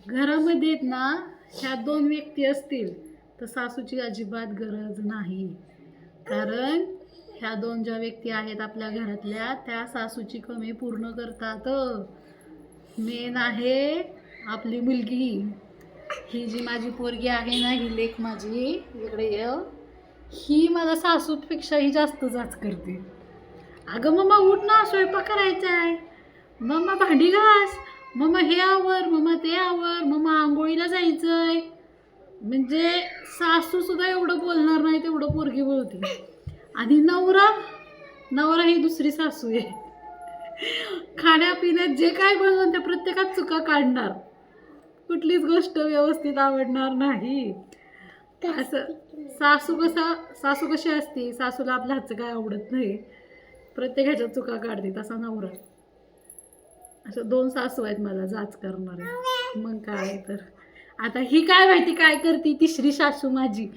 घरामध्ये आहेत ना, ह्या दोन व्यक्ती असतील तर सासूची अजिबात गरज नाही. कारण ह्या दोन ज्या व्यक्ती आहेत आपल्या घरातल्या त्या सासूची कमी पूर्ण करतात. मेन आहे आपली मुलगी, ही जी माझी पोरगी आहे ना, ही लेक माझी इकडे ये, ही माझ्या सासूपेक्षाही जास्त जाच करते. अगं मम्मा उठ ना, स्वयंपाक करायचा आहे, मम्मा भांडी घास, मम्मा हे आवर, मम्मा ते आवर, मम्मा आंघोळीला जायचंय. म्हणजे सासू सुद्धा एवढं बोलणार नाही तेवढं पोरगी बोलते. आणि नवरा नवरा ही दुसरी सासू आहे. खाण्यापिण्यात जे काय बनवून त्या प्रत्येकात चुका काढणार, कुठलीच गोष्ट व्यवस्थित आवडणार नाही. असं सासू कशी असते, सासूला आपल्या हातचं काय आवडत नाही, प्रत्येकाच्या चुका काढते. तसा नवरा. असं दोन सासू आहेत मला जाच करणारे. मग काय तर आता ही काय माहिती काय करते तिसरी सासू माझी.